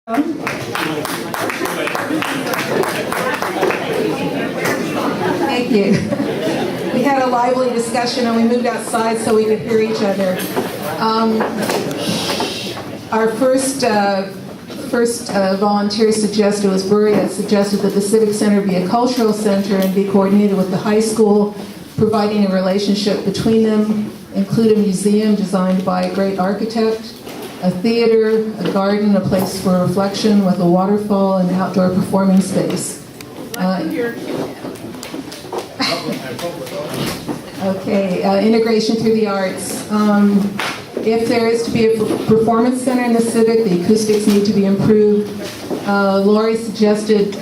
Thank you. We had a lively discussion and we moved outside so we could hear each other. Our first volunteer suggested was Buria suggested that the Civic Center be a cultural center and be coordinated with the high school, providing a relationship between them, include a museum designed by a great architect, a theater, a garden, a place for reflection with a waterfall, and outdoor performing space. Integration through the arts. If there is to be a performance center in the Civic, the acoustics need to be improved. Lori suggested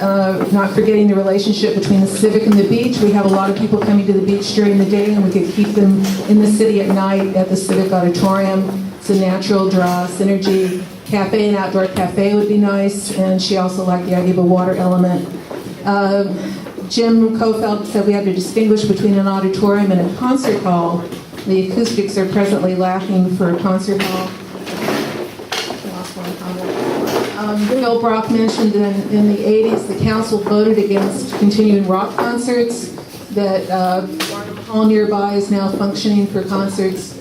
not forgetting the relationship between the Civic and the beach. We have a lot of people coming to the beach during the day, and we could keep them in the city at night at the Civic Auditorium. It's a natural draw, synergy. Cafe and outdoor cafe would be nice, and she also liked the idea of a water element. Jim Kofeld said we had to distinguish between an auditorium and a concert hall. The acoustics are presently lacking for a concert hall. Bill Brock mentioned in the 80s the council voted against continuing rock concerts, that Barnum Hall nearby is now functioning for concerts,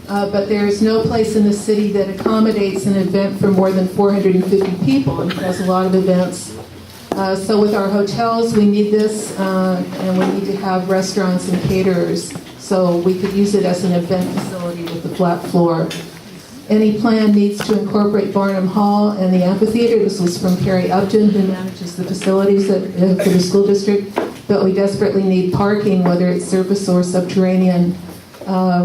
but there is no place in the city that accommodates an event for more than 450 people, and has a lot of events. So with our hotels, we need this, and we need to have restaurants and caterers, so we could use it as an event facility with a flat floor. Any plan needs to incorporate Barnum Hall and the amphitheater. This was from Carrie Upton, who manages the facilities for the school district, but we desperately need parking, whether it's surface or subterranean.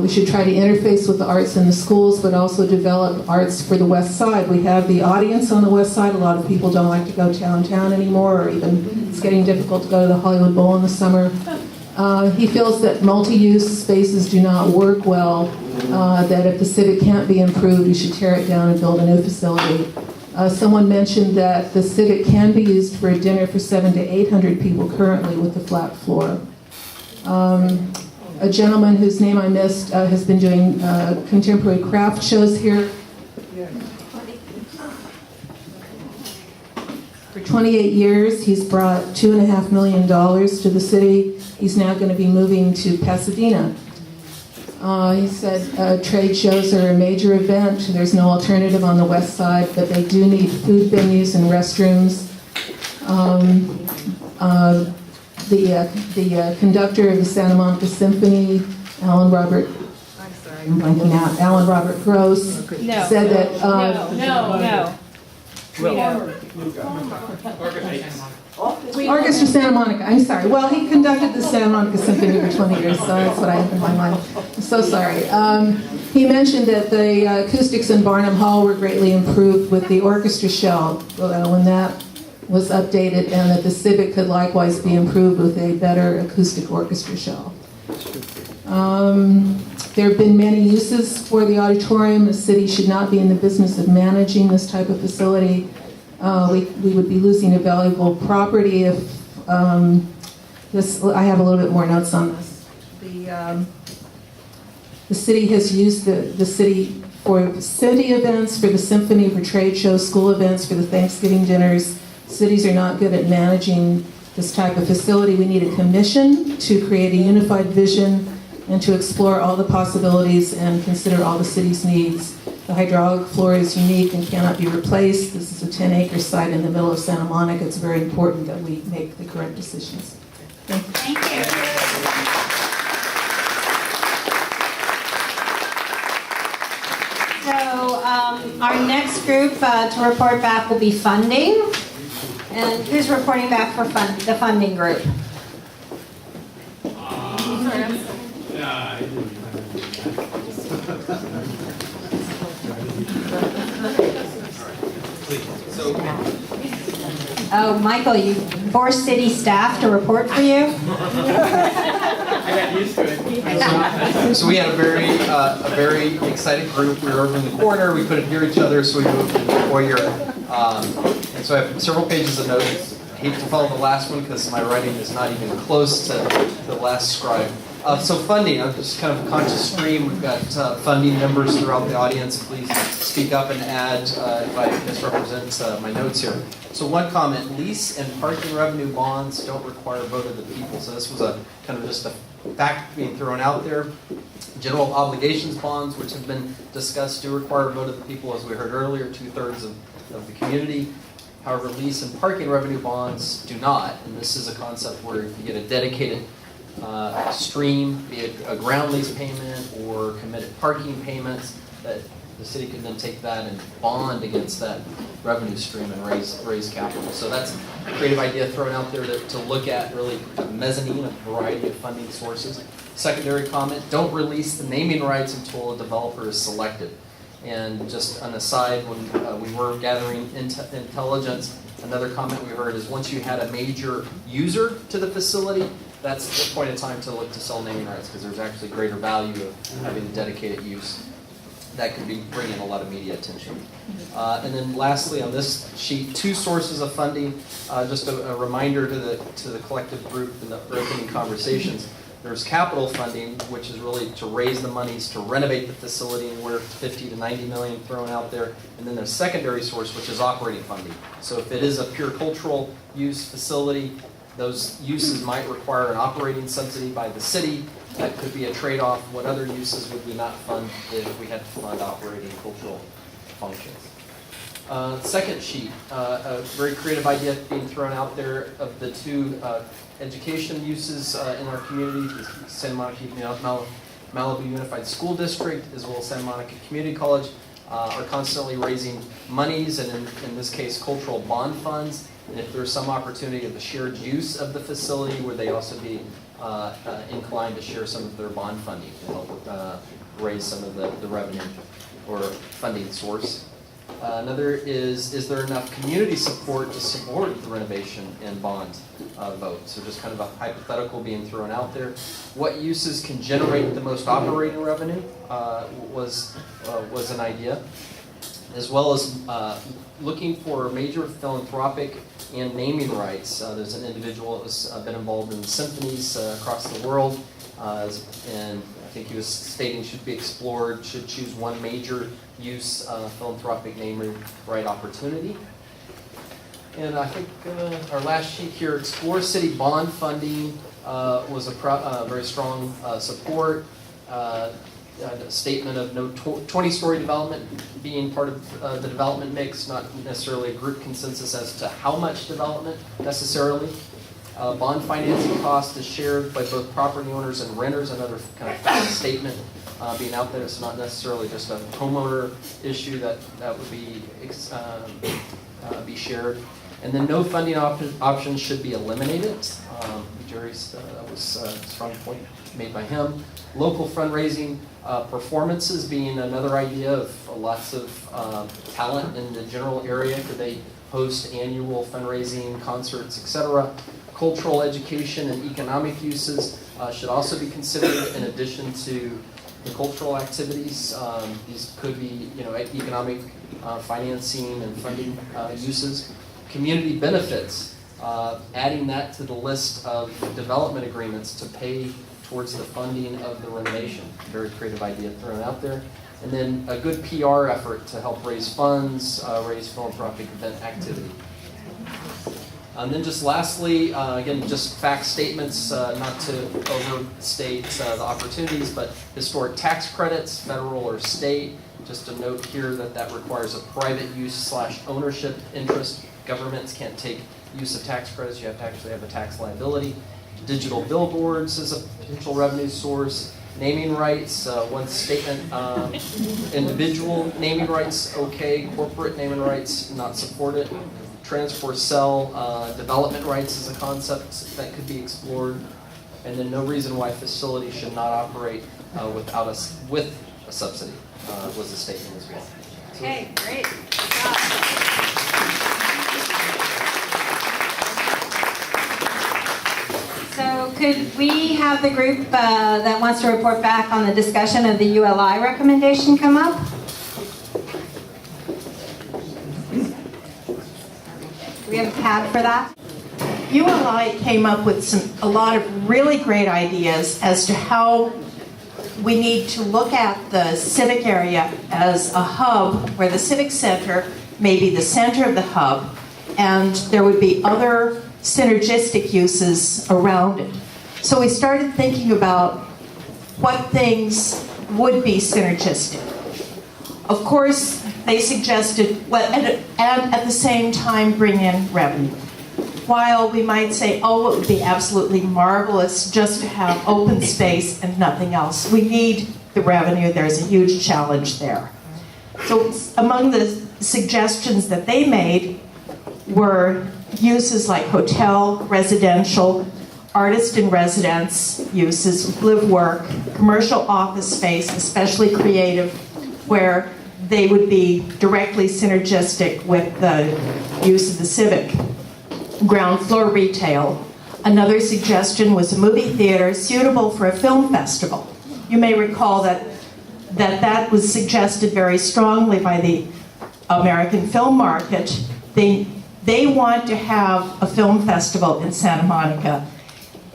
We should try to interface with the arts in the schools, but also develop arts for the west side. We have the audience on the west side. A lot of people don't like to go downtown anymore, or even it's getting difficult to go to the Hollywood Bowl in the summer. He feels that multi-use spaces do not work well, that if the Civic can't be improved, we should tear it down and build a new facility. Someone mentioned that the Civic can be used for a dinner for 700 to 800 people currently with the flat floor. A gentleman whose name I missed has been doing contemporary craft shows here. For 28 years, he's brought $2.5 million to the city. He's now going to be moving to Pasadena. He said trade shows are a major event. There's no alternative on the west side, but they do need food venues and restrooms. The conductor of the Santa Monica Symphony, Alan Robert Gross, said that... Orchestra Santa Monica, I'm sorry. Well, he conducted the Santa Monica Symphony for 20 years, so that's what I have in my mind. I'm so sorry. He mentioned that the acoustics in Barnum Hall were greatly improved with the orchestra shell when that was updated, and that the Civic could likewise be improved with a better acoustic orchestra shell. There have been many uses for the auditorium. The city should not be in the business of managing this type of facility. We would be losing a valuable property if this. I have a little bit more notes on this. The city has used the city for city events, for the symphony, for trade shows, school events, for the Thanksgiving dinners. Cities are not good at managing this type of facility. We need a commission to create a unified vision and to explore all the possibilities and consider all the city's needs. The hydraulic floor is unique and cannot be replaced. This is a 10-acre site in the middle of Santa Monica. It's very important that we make the correct decisions. Thank you. Thank you. So our next group to report back will be funding. And who's reporting back for the funding group? Oh, Michael, you forced city staff to report for you? I got used to it. So we had a very excited group. We were over in the corner. We couldn't hear each other, so we moved to the foyer. And so I have several pages of notes. I hate to follow the last one because my writing is not even close to the last scribe. So funding, I'm just kind of a conscious stream. We've got funding members throughout the audience. Please speak up and add if I misrepresent my notes here. So one comment, lease and parking revenue bonds don't require a vote of the people. So this was a kind of just a fact being thrown out there. General obligations bonds, which have been discussed, do require a vote of the people, as we heard earlier, 2/3 of the community. However, lease and parking revenue bonds do not. And this is a concept where if you get a dedicated stream, be it a ground lease payment or committed parking payments, that the city can then take that and bond against that revenue stream and raise capital. So that's a creative idea thrown out there to look at really mezzanine, a variety of funding sources. Secondary comment, don't release the naming rights until a developer is selected. And just an aside, when we were gathering intelligence, another comment we heard is once you had a major user to the facility, that's the point of time to look to sell naming rights, because there's actually greater value of having dedicated use. That could be bringing a lot of media attention. And then lastly, on this sheet, 2 sources of funding. Just a reminder to the collective group in the opening conversations. There's capital funding, which is really to raise the monies to renovate the facility, and we're 50 to 90 million thrown out there. And then there's secondary source, which is operating funding. So if it is a pure cultural use facility, those uses might require an operating subsidy by the city. That could be a trade-off. What other uses would we not fund if we had to fund operating cultural functions? Second sheet, a very creative idea being thrown out there of the 2 education uses in our community, the Santa Monica Malibu Unified School District, as well as Santa Monica Community College, are constantly raising monies, and in this case, cultural bond funds. And if there's some opportunity of the shared use of the facility, would they also be inclined to share some of their bond funding to help raise some of the revenue or funding source? Another is there enough community support to support the renovation and bond vote? So just kind of a hypothetical being thrown out there. What uses can generate the most operating revenue was an idea, as well as looking for major philanthropic and naming rights. There's an individual that has been involved in symphonies across the world, and I think he was stating should be explored, should choose one major use philanthropic naming right opportunity. And I think our last sheet here, Explore City bond funding was a very strong support. A statement of no 20-story development being part of the development mix, not necessarily a group consensus as to how much development necessarily. Bond financing cost is shared by both property owners and renters, another kind of fact statement being out there. It's not necessarily just a homeowner issue that would be shared. And then no funding options should be eliminated. Jerry's, that was a strong point made by him. Local fundraising performances being another idea of lots of talent in the general area. Could they host annual fundraising, concerts, etc.? Cultural education and economic uses should also be considered in addition to the cultural activities. These could be, economic financing and funding uses. Community benefits, adding that to the list of development agreements to pay towards the funding of the renovation. Very creative idea thrown out there. And then a good PR effort to help raise funds, raise philanthropic event activity. And then just lastly, again, just fact statements, not to overstate the opportunities, but historic tax credits, federal or state. Just a note here that requires a private use / ownership interest. Governments can't take use of tax credits. You have to actually have a tax liability. Digital billboards is a potential revenue source. Naming rights, one statement, individual naming rights, okay. Corporate naming rights, not supported. Transfer sell, development rights is a concept that could be explored. And then no reason why facilities should not operate with a subsidy was the statement as well. Okay, great. Good job. So could we have the group that wants to report back on the discussion of the ULI recommendation come up? Do we have a pad for that? ULI came up with a lot of really great ideas as to how we need to look at the civic area as a hub where the civic center may be the center of the hub, and there would be other synergistic uses around it. So we started thinking about what things would be synergistic. Of course, they suggested, well, and at the same time bring in revenue. While we might say, oh, it would be absolutely marvelous just to have open space and nothing else. We need the revenue. There's a huge challenge there. So among the suggestions that they made were uses like hotel, residential, artist in residence uses, live work, commercial office space, especially creative, where they would be directly synergistic with the use of the civic. Ground floor retail. Another suggestion was a movie theater suitable for a film festival. You may recall that was suggested very strongly by the American film market. They want to have a film festival in Santa Monica.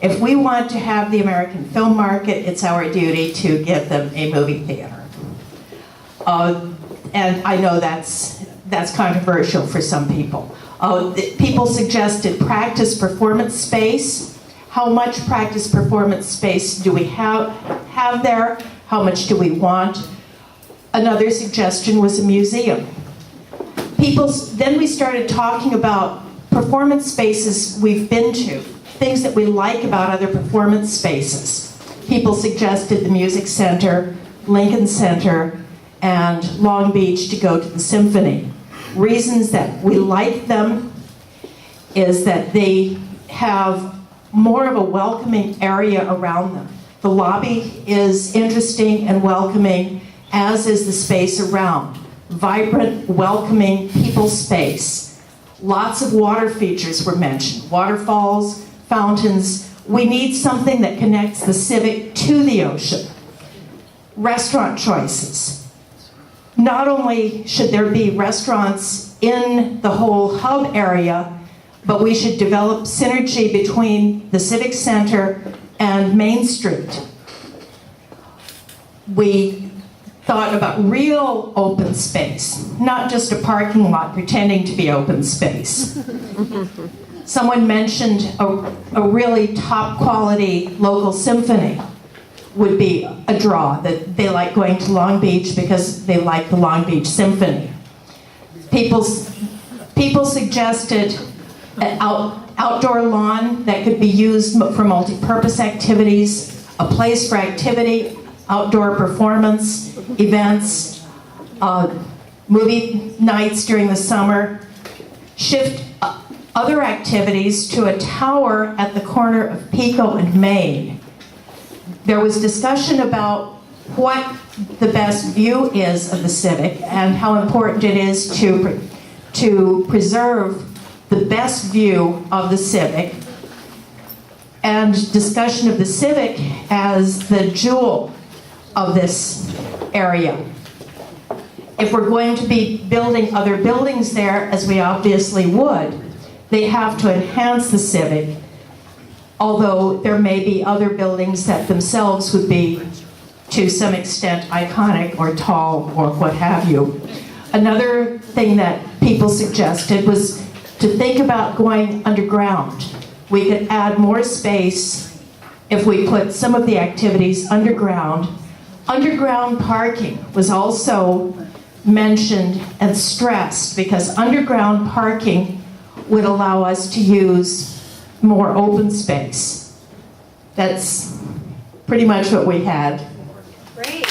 If we want to have the American film market, it's our duty to give them a movie theater. And I know that's controversial for some people. People suggested practice performance space. How much practice performance space do we have there? How much do we want? Another suggestion was a museum. Then we started talking about performance spaces we've been to, things that we like about other performance spaces. People suggested the Music Center, Lincoln Center, and Long Beach to go to the Symphony. Reasons that we like them is that they have more of a welcoming area around them. The lobby is interesting and welcoming, as is the space around. Vibrant, welcoming people space. Lots of water features were mentioned. Waterfalls, fountains. We need something that connects the Civic to the ocean. Restaurant choices. Not only should there be restaurants in the whole hub area, but we should develop synergy between the Civic Center and Main Street. We thought about real open space, not just a parking lot pretending to be open space. Someone mentioned a really top quality local symphony would be a draw, that they like going to Long Beach because they like the Long Beach Symphony. People suggested an outdoor lawn that could be used for multi-purpose activities, a place for activity, outdoor performance, events, movie nights during the summer, shift other activities to a tower at the corner of Pico and Main. There was discussion about what the best view is of the Civic and how important it is to preserve the best view of the Civic, and discussion of the Civic as the jewel of this area. If we're going to be building other buildings there, as we obviously would, they have to enhance the Civic, although there may be other buildings that themselves would be, to some extent, iconic or tall or what have you. Another thing that people suggested was to think about going underground. We could add more space if we put some of the activities underground. Underground parking was also mentioned and stressed because underground parking would allow us to use more open space. That's pretty much what we had. Great.